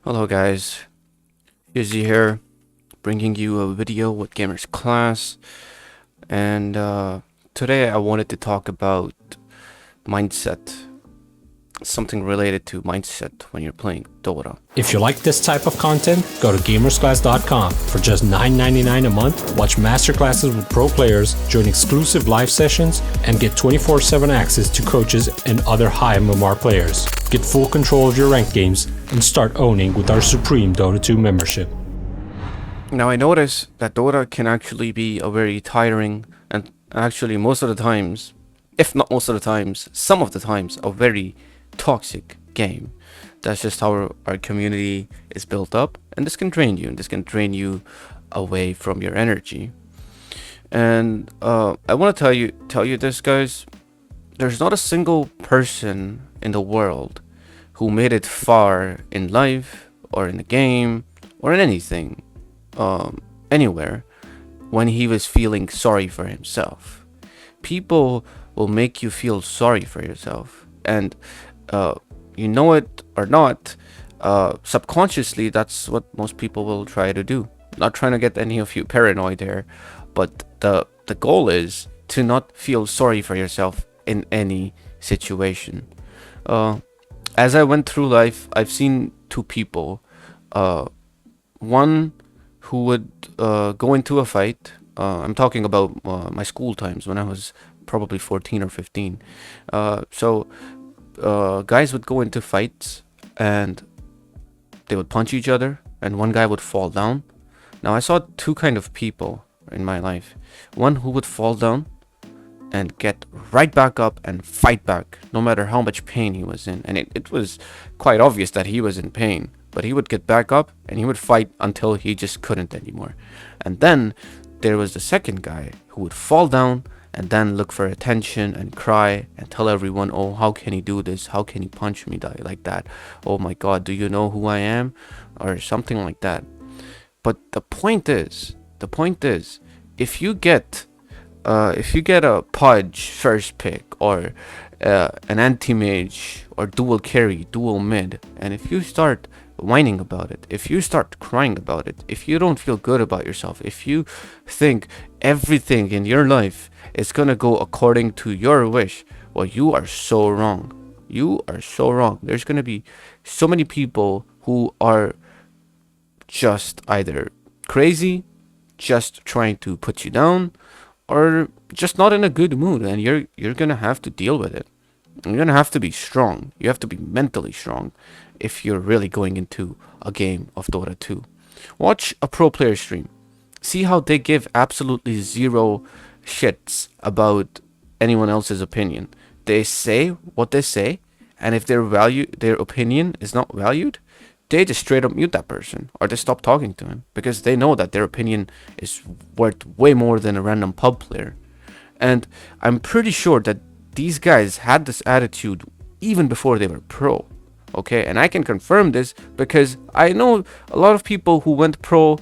Hello guys, Izzy here, bringing you a video with Gamers Class, and today I wanted to talk about mindset, something related to mindset when you're playing Dota. If you like this type of content, go to gamersclass.com. For just $9.99 a month, watch masterclasses with pro players, join exclusive live sessions, and get 24/7 access to coaches and other high MMR players. Get full control of your ranked games and start owning with our Supreme Dota 2 membership. Now I notice that Dota can actually be a very tiring and actually most of the times, if not most of the times, some of the times, a very toxic game. That's just how our community is built up, and this can drain you, and this can drain you away from your energy. And I want to tell you this, guys. There's not a single person in the world who made it far in life or in the game or in anything, anywhere, when he was feeling sorry for himself. People will make you feel sorry for yourself, and you know it or not, subconsciously, that's what most people will try to do. Not trying to get any of you paranoid here, but the goal is to not feel sorry for yourself in any situation. As I went through life, I've seen two people. One who would go into a fight. I'm talking about my school times when I was probably 14 or 15. Guys would go into fights and they would punch each other, and one guy would fall down. Now I saw two kind of people in my life. One who would fall down and get right back up and fight back, no matter how much pain he was in. And it was quite obvious that he was in pain, but he would get back up and he would fight until he just couldn't anymore. And then there was the second guy who would fall down and then look for attention and cry and tell everyone, oh, how can he do this? How can he punch me like that? Oh my God, do you know who I am? Or something like that. But the point is, if you get a Pudge first pick, or an anti-mage, or dual carry, dual mid, and if you start whining about it, if you start crying about it, if you don't feel good about yourself, if you think everything in your life is gonna go according to your wish, well, you are so wrong. You are so wrong. There's gonna be so many people who are just either crazy, just trying to put you down, or just not in a good mood, and you're gonna have to deal with it. You're gonna have to be strong. You have to be mentally strong if you're really going into a game of Dota 2. Watch a pro player stream. See how they give absolutely zero shits about anyone else's opinion. They say what they say, and if their opinion is not valued, they just straight up mute that person, or they stop talking to him, because they know that their opinion is worth way more than a random pub player. And I'm pretty sure that these guys had this attitude even before they were pro. Okay, and I can confirm this because I know a lot of people who went pro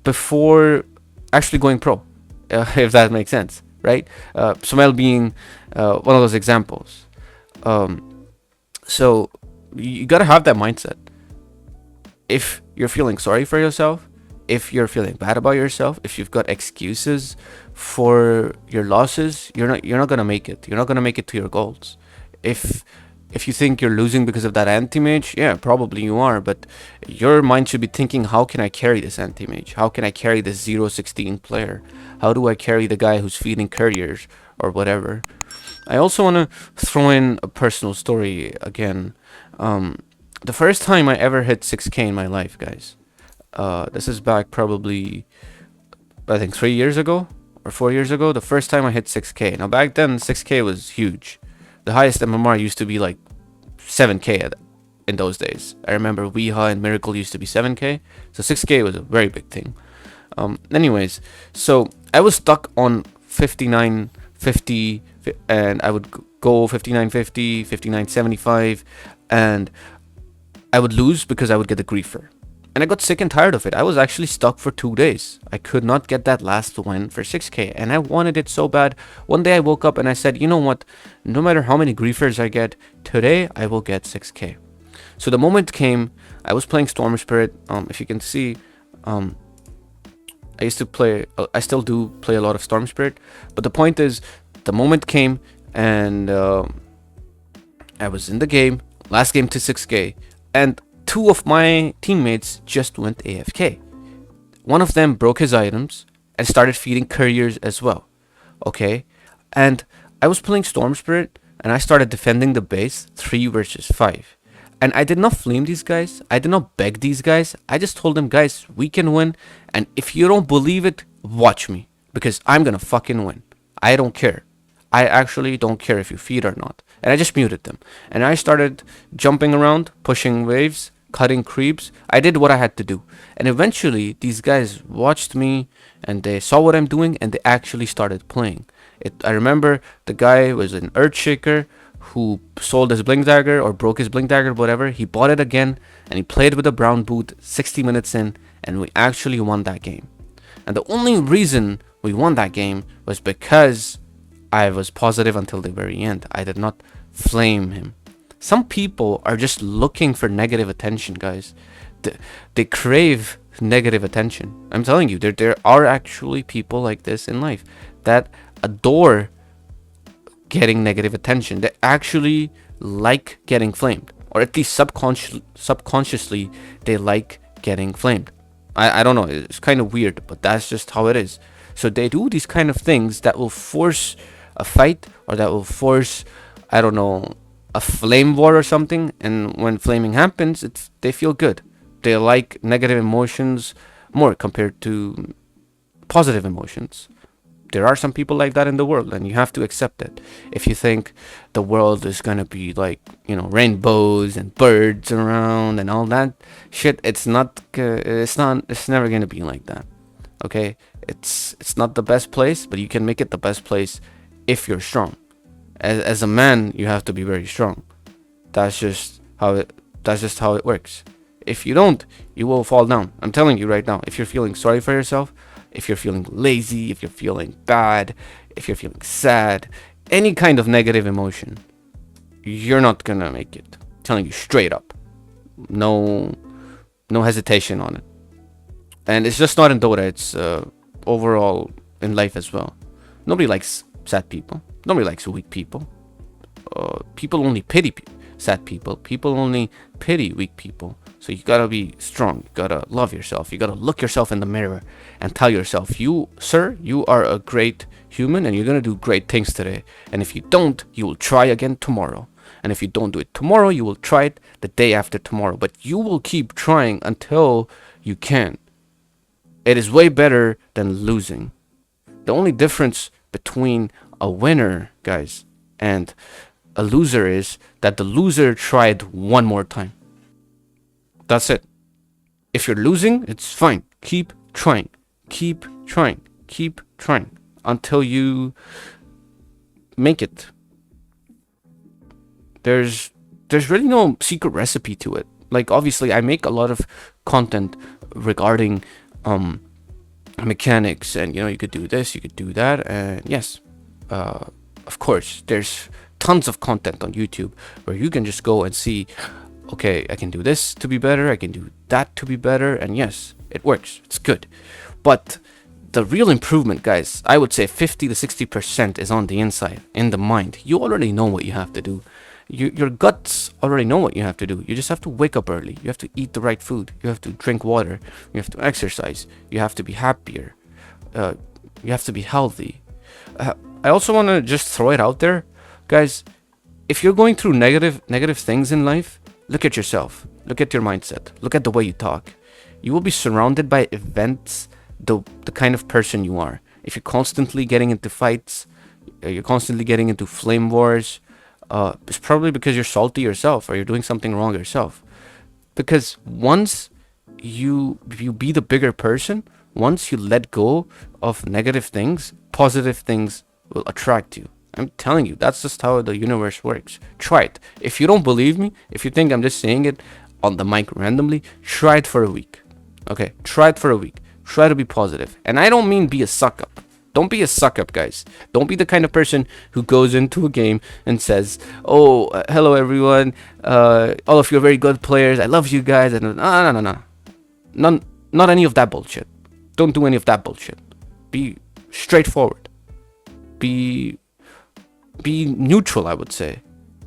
before actually going pro, if that makes sense, right? Somel being one of those examples. So you gotta have that mindset. If you're feeling sorry for yourself, if you're feeling bad about yourself, if you've got excuses for your losses, you're not gonna make it. You're not gonna make it to your goals. If you think you're losing because of that anti-mage, yeah, probably you are, but your mind should be thinking, how can I carry this anti-mage? How can I carry this 0-16 player? How do I carry the guy who's feeding couriers or whatever? I also want to throw in a personal story again. The first time I ever hit 6K in my life, guys, this is back probably, I think 3 years ago or 4 years ago, the first time I hit 6K. Now back then 6K was huge. The highest MMR used to be like 7K in those days. I remember Weeha and Miracle used to be 7K, so 6K was a very big thing. Anyways, so I was stuck on 59.50, and I would go 59.50, 59.75, and I would lose because I would get a griefer. And I got sick and tired of it. I was actually stuck for 2 days. I could not get that last win for 6K, and I wanted it so bad. One day I woke up and I said, you know what? No matter how many griefers I get, today I will get 6K. So the moment came, I was playing Storm Spirit. If you can see, I used to play, I still do play a lot of Storm Spirit. But the point is, the moment came and I was in the game, last game to 6K, and two of my teammates just went AFK. One of them broke his items and started feeding couriers as well. Okay, and I was playing Storm Spirit and I started defending the base 3 versus 5. And I did not flame these guys. I did not beg these guys. I just told them, guys, we can win. And if you don't believe it, watch me. Because I'm gonna fucking win. I don't care. I actually don't care if you feed or not. And I just muted them. And I started jumping around, pushing waves, cutting creeps. I did what I had to do. And eventually, these guys watched me and they saw what I'm doing and they actually started playing. I remember the guy was an Earthshaker who sold his Blink Dagger or broke his Blink Dagger, whatever. He bought it again and he played with a brown boot 60 minutes in and we actually won that game. And the only reason we won that game was because I was positive until the very end. I did not flame him. Some people are just looking for negative attention, guys. They crave negative attention. I'm telling you, there are actually people like this in life that adore getting negative attention. They actually like getting flamed, or at least subconsciously they like getting flamed. I don't know, it's kind of weird, but that's just how it is. So they do these kind of things that will force a fight, or that will force, I don't know, a flame war or something. And when flaming happens, they feel good. They like negative emotions more compared to positive emotions. There are some people like that in the world, and you have to accept it. If you think the world is gonna be like, rainbows and birds around and all that shit, it's not. It's never gonna be like that. Okay, it's not the best place, but you can make it the best place if you're strong. As a man, you have to be very strong. That's just how it works. If you don't, you will fall down. I'm telling you right now. If you're feeling sorry for yourself, if you're feeling lazy, if you're feeling bad, if you're feeling sad, any kind of negative emotion, you're not gonna make it. I'm telling you straight up. No hesitation on it. And it's just not in Dota, it's overall in life as well. Nobody likes sad people. Nobody likes weak people. People only pity sad people. People only pity weak people. So you gotta be strong. You gotta love yourself. You gotta look yourself in the mirror and tell yourself, you are a great human and you're gonna do great things today. And if you don't, you will try again tomorrow. And if you don't do it tomorrow, you will try it the day after tomorrow. But you will keep trying until you can. It is way better than losing. The only difference between a winner, guys, and a loser is that the loser tried one more time. That's it. If you're losing, it's fine. Keep trying. Keep trying. Keep trying until you make it. There's really no secret recipe to it. Like, obviously, I make a lot of content regarding mechanics, and you could do this, you could do that, and yes, of course, there's tons of content on YouTube where you can just go and see, okay, I can do this to be better, I can do that to be better, and yes, it works, it's good. But the real improvement, guys, I would say 50 to 60% is on the inside, in the mind. You already know what you have to do. Your guts already know what you have to do. You just have to wake up early. You have to eat the right food. You have to drink water. You have to exercise. You have to be happier. You have to be healthy. I also want to just throw it out there, guys. If you're going through negative things in life, look at yourself. Look at your mindset. Look at the way you talk. You will be surrounded by events, the kind of person you are. If you're constantly getting into fights, you're constantly getting into flame wars, it's probably because you're salty yourself or you're doing something wrong yourself. Because once you be the bigger person, once you let go of negative things, positive things will attract you. I'm telling you, that's just how the universe works. Try it. If you don't believe me, if you think I'm just saying it on the mic randomly, try it for a week. Okay, try it for a week. Try to be positive. And I don't mean be a suck up. Don't be a suck up, guys. Don't be the kind of person who goes into a game and says, "Oh, hello everyone. All of you are very good players. I love you guys." And no. None, not any of that bullshit. Don't do any of that bullshit. Be straightforward. Be neutral, I would say,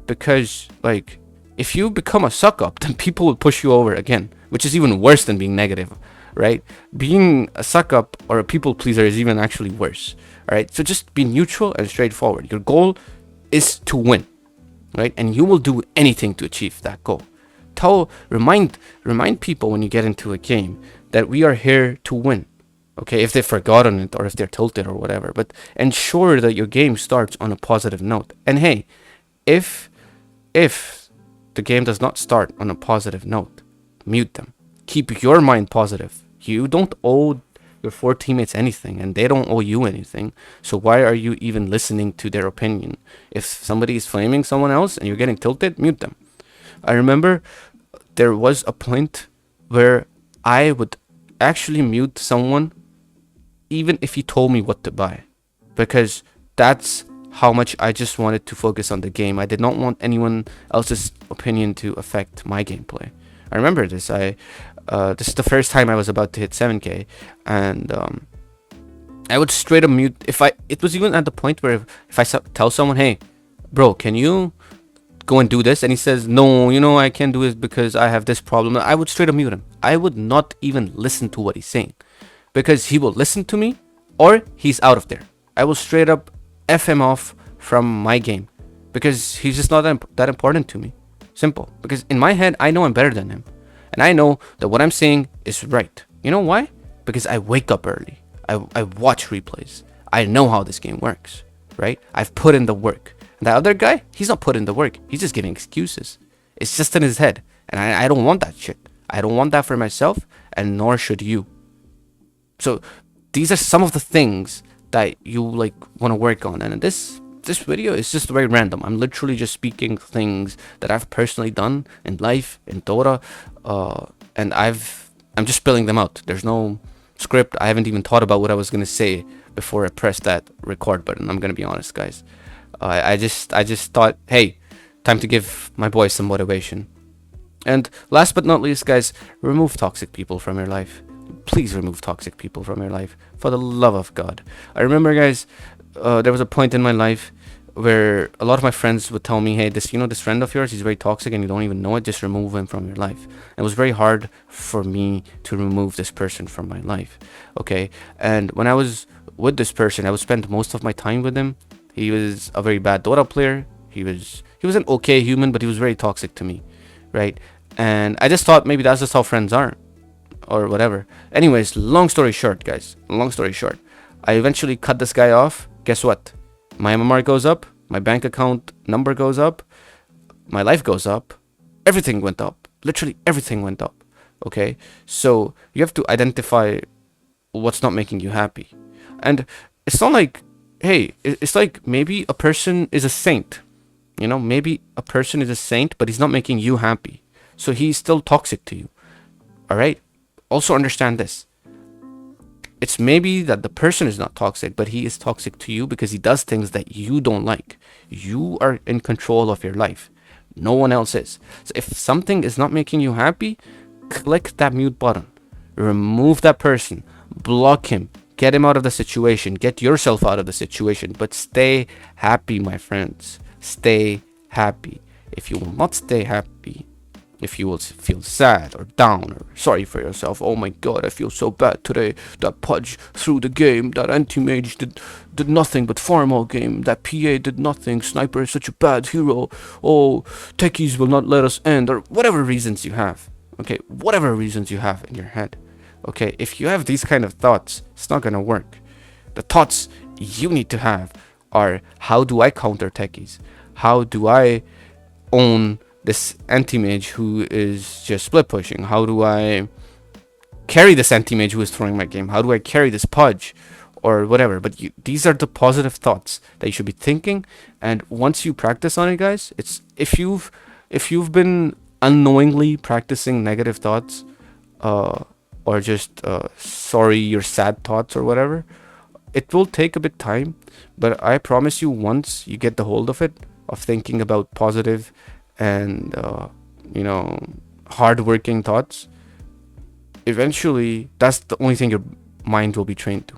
because like if you become a suck up, then people will push you over again, which is even worse than being negative, right? Being a suck up or a people pleaser is even actually worse. All right, so just be neutral and straightforward. Your goal is to win, right? And you will do anything to achieve that goal. Remind people when you get into a game that we are here to win. Okay, if they've forgotten it or if they're tilted or whatever, but ensure that your game starts on a positive note. And hey, if the game does not start on a positive note, mute them. Keep your mind positive. You don't owe your 4 teammates anything, and they don't owe you anything. So why are you even listening to their opinion? If somebody is flaming someone else and you're getting tilted, mute them. I remember there was a point where I would actually mute someone even if he told me what to buy, because that's how much I just wanted to focus on the game. I did not want anyone else's opinion to affect my gameplay. I remember this. This is the first time I was about to hit 7k, and I would straight up mute. It was even at the point where if I tell someone, "Hey, bro, can you go and do this?" and he says, "No, I can't do it because I have this problem," I would straight up mute him. I would not even listen to what he's saying, because he will listen to me or he's out of there. I will straight up F him off from my game, because he's just not that important to me. Simple. Because in my head, I know I'm better than him. And I know that what I'm saying is right. You know why? Because I wake up early. I watch replays. I know how this game works, right? I've put in the work. And the other guy, he's not put in the work. He's just giving excuses. It's just in his head. And I don't want that shit. I don't want that for myself, and nor should you. So these are some of the things that you like want to work on. And this video is just very random. I'm literally just speaking things that I've personally done in life, in Dota, and I'm just spilling them out. There's no script. I haven't even thought about what I was gonna say before I pressed that record button. I'm gonna be honest, guys. I just thought, hey, time to give my boys some motivation. And last but not least, guys, remove toxic people from your life. Please remove toxic people from your life, for the love of God. I remember, guys, there was a point in my life where a lot of my friends would tell me, "Hey, this friend of yours, he's very toxic and you don't even know it. Just remove him from your life." And it was very hard for me to remove this person from my life. Okay, and when I was with this person, I would spend most of my time with him. He was a very bad Dota player. He was an okay human, but he was very toxic to me, right? And I just thought maybe that's just how friends are, or whatever. Anyways, long story short, guys. Long story short, I eventually cut this guy off. Guess what? My MMR goes up. My bank account number goes up. My life goes up. Everything went up. Literally everything went up. Okay? So you have to identify what's not making you happy. And it's not like, hey, it's like maybe a person is a saint. Maybe a person is a saint, but he's not making you happy. So he's still toxic to you. Alright? Also understand this. It's maybe that the person is not toxic, but he is toxic to you because he does things that you don't like. You are in control of your life. No one else is. So if something is not making you happy, click that mute button. Remove that person. Block him. Get him out of the situation. Get yourself out of the situation. But stay happy, my friends. Stay happy. If you will not stay happy, if you will feel sad or down or sorry for yourself, "Oh my god, I feel so bad today. That Pudge threw the game. That anti-mage did nothing but farm all game. That PA did nothing. Sniper is such a bad hero. Oh, techies will not let us end," or whatever reasons you have. Okay, whatever reasons you have in your head. Okay, if you have these kind of thoughts, it's not gonna work. The thoughts you need to have are, how do I counter techies? How do I own this anti-mage who is just split pushing? How do I carry this anti-mage who is throwing my game? How do I carry this Pudge? Or whatever. But these are the positive thoughts that you should be thinking. And once you practice on it, guys, it's if you've been unknowingly practicing negative thoughts, or just sorry, your sad thoughts or whatever, it will take a bit time, but I promise you, once you get the hold of it, of thinking about positive and you know, hardworking thoughts, eventually that's the only thing your mind will be trained to.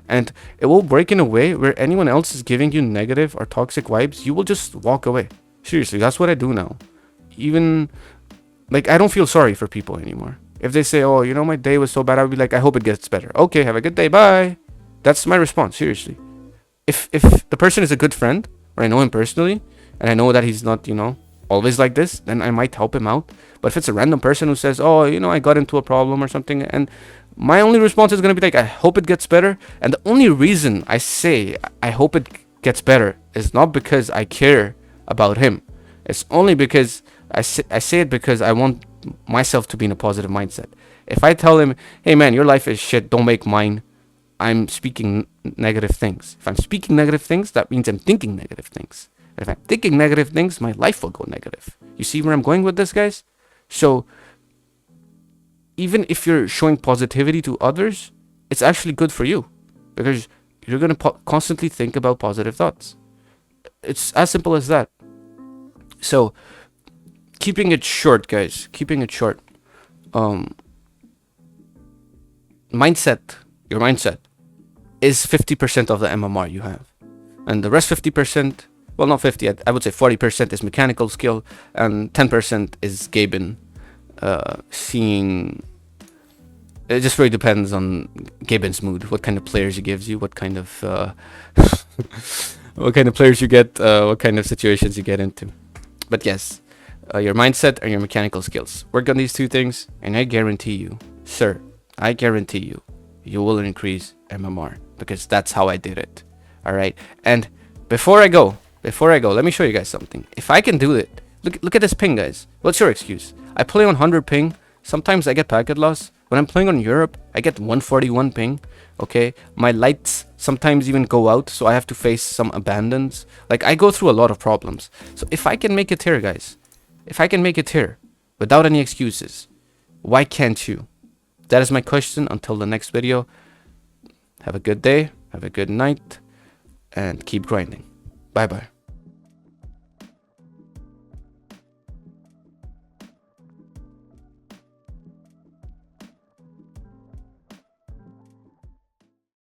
And it will break in a way where anyone else is giving you negative or toxic vibes, you will just walk away. Seriously, that's what I do now. Even, like, I don't feel sorry for people anymore. If they say, oh, you know, my day was so bad, I'll be like, I hope it gets better. Okay, have a good day, bye. That's my response, seriously. If the person is a good friend, or I know him personally, and I know that he's not, you know, always like this, then I might help him out. But if it's a random person who says, oh, you know, I got into a problem or something, and my only response is going to be like, I hope it gets better. And the only reason I say I hope it gets better is not because I care about him. It's only because I say it because I want myself to be in a positive mindset. If I tell him, hey man, your life is shit, don't make mine, I'm speaking negative things. If I'm speaking negative things, that means I'm thinking negative things. And if I'm thinking negative things, my life will go negative. You see where I'm going with this, guys? So even if you're showing positivity to others, it's actually good for you, because you're going to constantly think about positive thoughts. It's as simple as that. So keeping it short, guys, keeping it short. Mindset, your mindset is 50% of the MMR you have. And the rest 50%, well, not 50, I would say 40% is mechanical skill, and 10% is Gaben. Seeing, it just really depends on Gaben's mood, what kind of players he gives you, what kind of what kind of players you get, what kind of situations you get into. But yes, your mindset and your mechanical skills, work on these two things, and I guarantee you, sir, I guarantee you, you will increase MMR, because that's how I did it. All right. And before I go, let me show you guys something. If I can do it, look at this ping, guys. What's your excuse? I play on 100 ping. Sometimes I get packet loss. When I'm playing on Europe, I get 141 ping. Okay, my lights sometimes even go out, so I have to face some abandons. Like, I go through a lot of problems. So if I can make it here, guys, if I can make it here without any excuses, why can't you? That is my question. Until the next video, have a good day, have a good night, and keep grinding. Bye bye.